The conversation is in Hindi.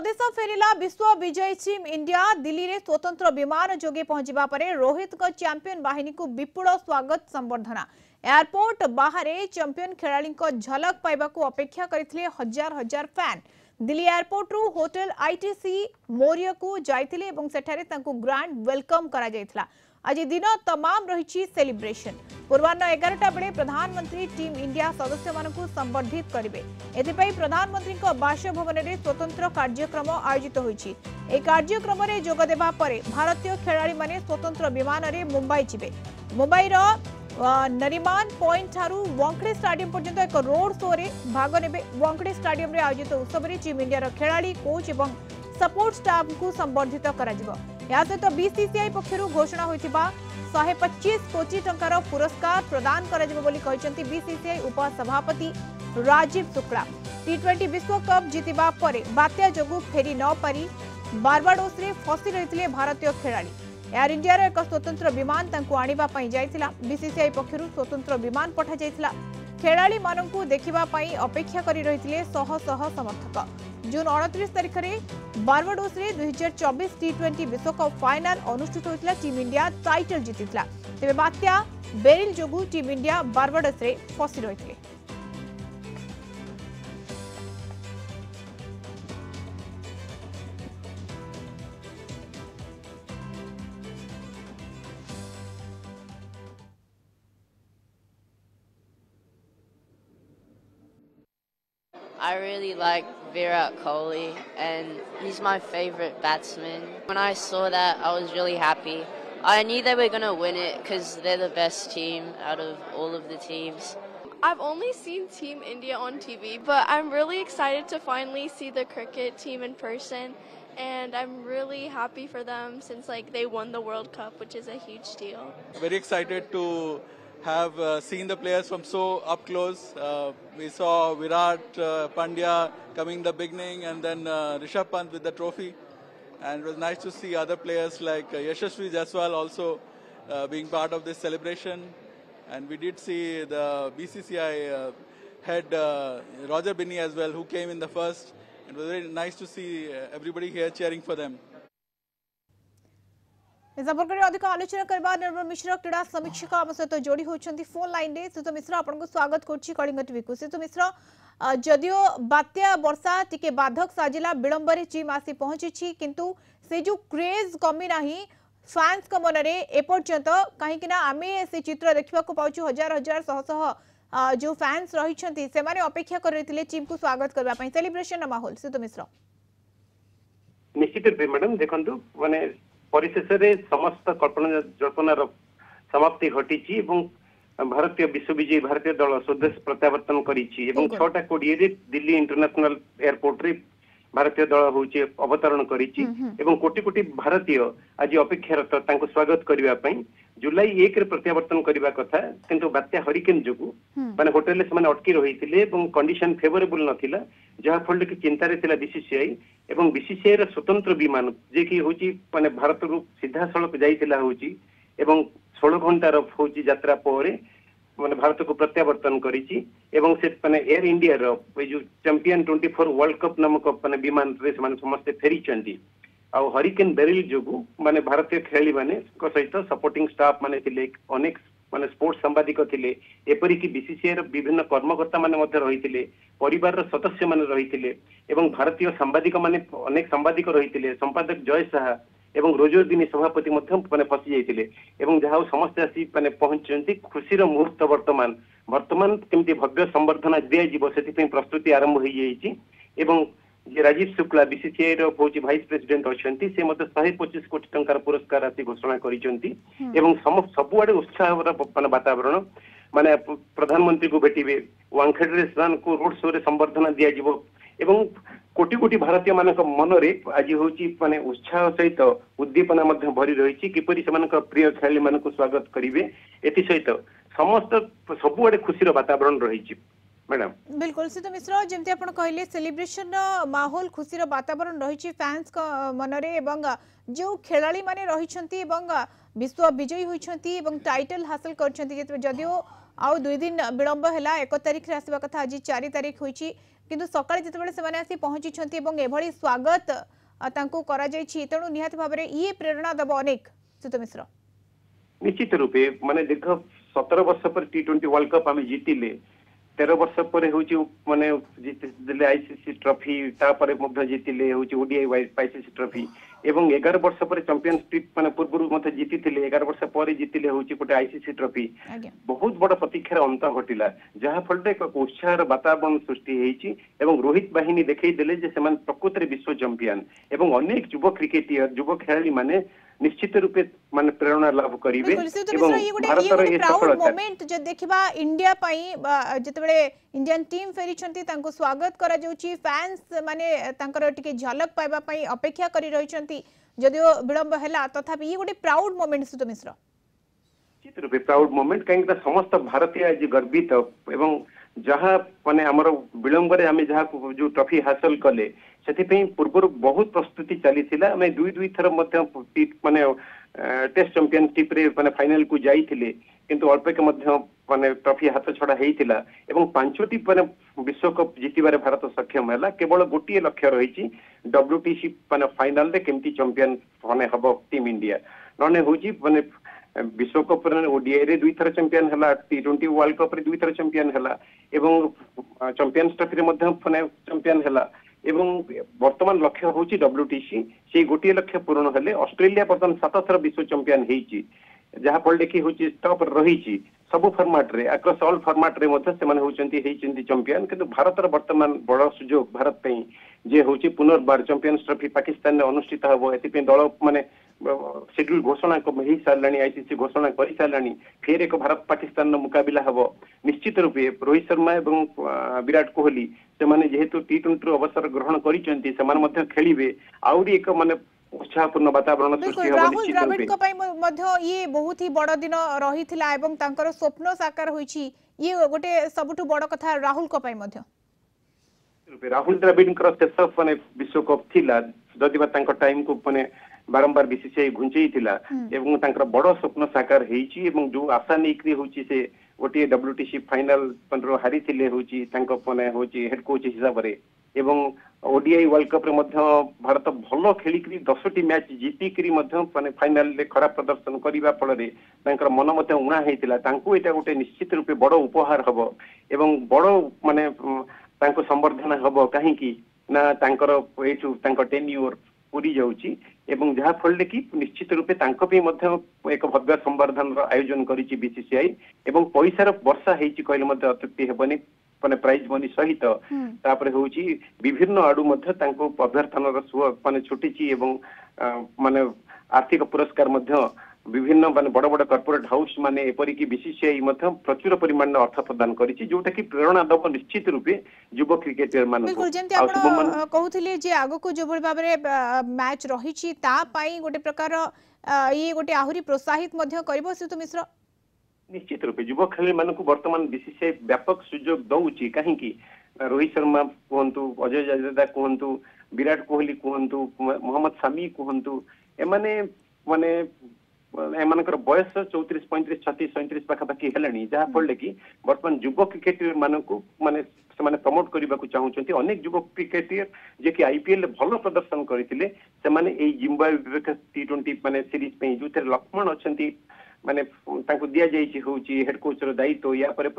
स्वदेश फेरिला विश्व विजयी टीम इंडिया दिल्ली रे स्वतंत्र विमान जोगे पहुंचवा परे रोहित को चैंपियन बाहिनी को विपुल स्वागत संबर्धना एयरपोर्ट बाहर चैंपियन खेलाड़ी को झलक पाइबा को अपेक्षा करथिले हजार हजार फैन दिल्ली एयरपोर्ट रु होटल आईटीसी मोरिया को जाइथिले एवं सेठारे तांको ग्रांड वेलकम करा जाइथला। आज दिन तमाम रही सेलिब्रेशन पूर्वाह्न 11टा बेले प्रधानमंत्री टीम इंडिया सदस्य मानकु संबर्धित करिवे। एथिपई प्रधानमंत्री को बासभवन में स्वतंत्र कार्यक्रम आयोजित होईछि। ए कार्यक्रम रे जोग देबा परे भारतीय खेलाड़ी माने स्वतंत्र विमान रे मुंबई जिवे। मुंबई रो नरीमान पॉइंट ठारू वांकड़े स्टेडियम पर्यंत एक रोड शो रे भाग नेबे। वांकड़े स्टेडियम रे आयोजित उत्सव रे टीम इंडिया रो खेलाड़ी कोच एवं सपोर्ट स्टाफ को संबर्धित करा जिवो। या सहित बीसीसीआई पक्षरु घोषणा होइथिबा 125 कोटी टंकार पुरस्कार प्रदान करा जिवो बोली कहिसंती बीसीसीआई उपसभापति राजीव शुक्ला। टी20 विश्व कप जीतिबा परे बात्या जोगु फेरी न पारी बारबाडोस रे फसी रहिथिले भारतीय खेलाड़ी। एयर इंडिया रो एक स्वतंत्र विमान तांको आनिबा पई जाइथिला। बीसीसीआई पक्षरु स्वतंत्र विमान पठा जाइथिला। खेलाड़ी माननकु देखिबा पई अपेक्षा करी रहिथिले शह शह समर्थक। जून 29 तारिख में बारबाडोस रे 2024 टी20 विश्वकप फाइनल अनुष्ठित होइतिला। टीम इंडिया टाइटल जीतिथिला। तेबे बात्या बेरिल जोगु टीम इंडिया बारबाडोस रे फसी रहिथिले। I really like Virat Kohli and he's my favorite batsman. When I saw that, I was really happy. I knew they were going to win it because they're the best team out of all of the teams. I've only seen Team India on TV, but I'm really excited to finally see the cricket team in person, and I'm really happy for them since they won the World Cup, which is a huge deal. Very excited to have seen the players from so up close. We saw Virat Pandya coming in the beginning and then Rishabh Pant with the trophy, and it was nice to see other players like Yashasvi Jaiswal also being part of this celebration. And we did see the BCCI head Roger Binney as well, who came in the first. It was very nice to see everybody here cheering for them. अधिक आलोचना करबा निर्मल मिश्र क्रीड़ा समीक्षक आम सहित जोड़ी होती फोन लाइन रे। सितु मिश्र आपको स्वागत करुच्ची कलिंग टीवी को। सितु मिश्र जदियो बात्या वर्षा टिके बाधक साजिला विलंबर टीम आसी पहुंची किंतु से जो क्रेज कमी नाही फैंस को मन रे एपर्यंत कहीं आमे से चित्र देखा पाउछु हजार हजार शह शह जो फैंस रही से माने अपेक्षा कर रही टीम को स्वागत करबा सेलिब्रेशन माहौल। सितु मिश्र निश्चित मैडम देखंतु माने परिशेष समस्त कल्पना जल्पनार समाप्ति घटी भारतीय विश्वविजयी भारतीय दल स्वदेश प्रत्यावर्तन करी 6टा कोड़े दिल्ली इंटरनेशनल एयरपोर्ट रे भारतीय दल होचे अवतरण करी कोटि कोटि भारतीय आज अपेक्षारत तांको स्वागत करने जुलाई 1 रे प्रत्यावर्तन करने कथा किंतु बात्या हरिकेन जोगु माने होटल से अटकी रही कंडीशन फेवरेबल नथिला जहाँ फल कि चिंतार बीसीसीआई एवं बीसीसीआई रा स्वतंत्र विमान जे कि होची माने भारत रु सीधा सड़क जाइतिला होची एवं 16 घंटार होची यात्रा पर माने भारत को प्रत्यावर्तन करिछि एवं से माने एयर इंडिया रो जो चैंपियन 24 वर्ल्ड कप नामक माने विमान रे माने समस्त फेरी चंती आ हरिकेन बेरिल जोगु माने भारतीय खेलाड़ी माने को सहित सपोर्टिंग स्टाफ माने थिले अनेक माने स्पोर्ट्स सांबादिक थिले एपरि कि बीसीसीआई रो विभिन्न कर्मकर्ता माने मध्ये रहिथिले परिवार रो सदस्य माने रहिथिले एवं भारतीय सांबादिक माने अनेक सांबादिक रहिथिले संपादक जय साहा एवं रोजोदिनी सभापति मध्ये माने फसी जाइथिले एवं जहा समस्त आसी माने पहुंचंती खुशी रो मुहूर्त वर्तमान केमती भव्य संबर्धना दिया जीवो सेति पे प्रस्तुति आरंभ होई जाईची एवं राजीव शुक्ला बीसीसीआई रो फौजी वाइस प्रेसिडेंट अछंती से मते 125 कोटी टंकार पुरस्कार राशि घोषणा करिसंती एवं सबुआडे उत्साह वातावरण माने प्रधानमंत्री को भेटिबे वांखेड़े स्नान को रोड शो रे संबर्धना दिया जीवो एवं कोटि कोटि भारतीय मानक मन रे आज होची माने उत्साह सहित उद्दीपना मध्ये भरी रहिछि किपरि समानक प्रिय खेलाड़ी मानक स्वागत करिवे एति सहित समस्त सबुआडे खुशी रो वातावरण रहिछि मैडम। बिल्कुल सितु मिश्र जमती आपण कहले सेलिब्रेशन माहौल खुशी रो वातावरण रहिछि फैंस का मन रे एवं जो खेलाड़ी माने रहिछंती एवं विश्व विजयी होइछंती एवं टाइटल हासिल करछंती जदियो आउ 2 दिन विलंब हैला 1 तारिख रे आसीबा कथा आज 4 तारिख होइछि किंतु सकाळे जेतेबेले सेमाने आसी पहुंची एवं एभली स्वागत तांको करा जायछि तेणु निहात भाबरे ये प्रेरणा दब अनेक सुत मिश्र निश्चित रूपे माने दीर्घ 17 वर्ष पर T20 वर्ल्ड कप आम जीतिले 13 वर्ष पर माने जीतिले आईसीसी ट्रॉफी तापर जीतिले ओडीआई आईसीसी ट्रॉफी एवं 11 वर्ष पर चैंपियनशिप माने पूर्व मते जीतिले 11 वर्ष पर जीतिले गोटे आईसीसी ट्रॉफी बहुत बड़ प्रतीक्षार अंत घटिला जहाँ फल एक उत्साह वातावरण सृष्टि होईची एवं रोहित बाहिनी देखई देले जे सेमान प्रकृति विश्व चैंपियन एवं अनेक युवा क्रिकेटियर युवा खेलाड़ी माने निश्चित रूपे माने प्रेरणा लाभ करिवे एवं भारतर ए सफलता मोमेंट जे देखिबा इंडिया पई जेतेबेले इंडियन टीम फेरी छंती तांको स्वागत करा जाउची फैंस माने तांकर टिके झलक पाइबा पई अपेक्षा करि रहि छंती जदियो विलंब हैला तथापि ये गोटे प्राउड मोमेंट सुत मिश्र निश्चित रूपे प्राउड मोमेंट कहीं समस्त भारतीय आज गर्वित एवं जहाँ माने हमर विलंब रे आमे जहाँ जो ट्रॉफी हासिल कले सेति पूर्व बहुत प्रस्तुति चली आम दुई थर माने टेस्ट चैंपियनशिप रे माने फाइनल को जाइथिले किंतु अल्प के माने ट्रॉफी हाथ छड़ा हेइथिला एवं 5टी माने विश्व कप जीतिबारे भारत सक्षम हैला केवल गोटे लक्ष्य रही WTC माने फाइनल रे केमती चैंपियन माने हबो टीम इंडिया नने होची माने विश्व कप ओडीआई रे 2 थर चैंपियन हैला T20 वर्ल्ड कप रे 2 थर चैंपियन हैला एवं चैंपियंस ट्रॉफी रे मध्य माने चैंपियन हैला एवं वर्तमान लक्ष्य होची WTC से गोटे लक्ष्य पूर्ण हेले ऑस्ट्रेलिया वर्तमान 7 थर विश्व चैंपियन हेची जहाँ फल देखी होची टॉप रही सब फॉर्मेट रे अक्रॉस ऑल फॉर्मेट रे मध्य से माने होचंती हेचंती चैंपियन किंतु भारतर वर्तमान बड़ सुजोग भारत पई जे होची पुनर्बार चैंपियंस ट्रॉफी पाकिस्तान रे अनुष्ठित हबो एति पे दल माने शेड्यूल घोषणा ही साराणी आईसीसी घोषणा कर साराणी फिर एक भारत पाकिस्तान मुकाबला हम निश्चित रूपे रोहित शर्मा एवं विराट कोहली से माने जेहेतु T20 अवसर ग्रहण करिसेंती खेलिबे आउरी एक माने उत्साहपूर्ण वातावरण सृष्टि हो राहुल द्रविड़ को पई मध्य ये बहुत ही बड़ दिन रहिथिला एवं तांकर स्वप्न साकार होईची ये गोटे सबुठु बड़ कथा राहुल को पई मध्य राहुल द्रविड़ शेष माने विश्व कप थिला जदिबा तांकर टाइम को माने बारंबार बीसीसीआई घुंचई थिला एवं तांकर बड़ स्वप्न साकार हेची एवं जो आशा नेकरी होची से गोटे WTC फाइनल पंद्रो हारी थिले होची तांको माने होची हेड कोच हिसाब रे एवं ओडीआई वर्ल्ड कप रे मध्य भारत भलो खेलिकरी 10टी मैच जीतिकरी मध्य माने फाइनल रे खराब प्रदर्शन करिबा फल रे तांकर मन मते उणा हेतिला तांको एटा गोटे निश्चित रूपे बड़ उपहार हबो एवं बड़ माने तांको संवर्धन हबो काहे कि ना तांकर एठु तांकर टेन्यूर पूरी जाउची एवं जहाँ फल कि निश्चित रूपे तांको पे मध्य एक भव्य संवर्धन आयोजन करिछि बीसीसीआई एवं पैसार वर्षा हेछि कहले मध्य अत्युक्ति हेबनी माने प्राइज मनी सहित तापर होछि विभिन्न आडू मध्य तांको अभ्यर्थनर सुव माने छुटिछि एवं माने आर्थिक पुरस्कार मध्य विभिन्न माने बड़ बड़ कॉर्पोरेट हाउस माने एपरि कि बीसीसीआई मध्य प्रचुर परिमाण अर्थ प्रदान करिछि जोटा कि प्रेरणा दब निश्चित रूपे युवा क्रिकेटर मान बिल्कुल जेंति आपण कहउथिले जे आगो को जो भाबरे मैच रहिछि ता पई गोटे प्रकार ये गोटे आहुरी प्रोत्साहित मध्य करबो सुत मिश्र निश्चित रूपे युवा खेलाड़ी मान को वर्तमान बीसीसीआई व्यापक सुजोग दउछि काहे कि रोहित शर्मा कहंतु अजय जडेजा कहंतु विराट कोहली कहंतु मोहम्मद शमी कहंतु एमाने माने एमानकर बयस 34 35 36 37 पाखापाखि हेलानी जहाँ फल कि वर्तमान युवा क्रिकेटर मानक माने से प्रमोट करने को चाहूँगी अनेक युवा क्रिकेटर जे कि आईपीएल भल प्रदर्शन करते से जिम्बाब्वे T20 माने सीरीज पे जो लक्ष्मण अच्छा माने दि जाइए हेड कोच दायित्व या पर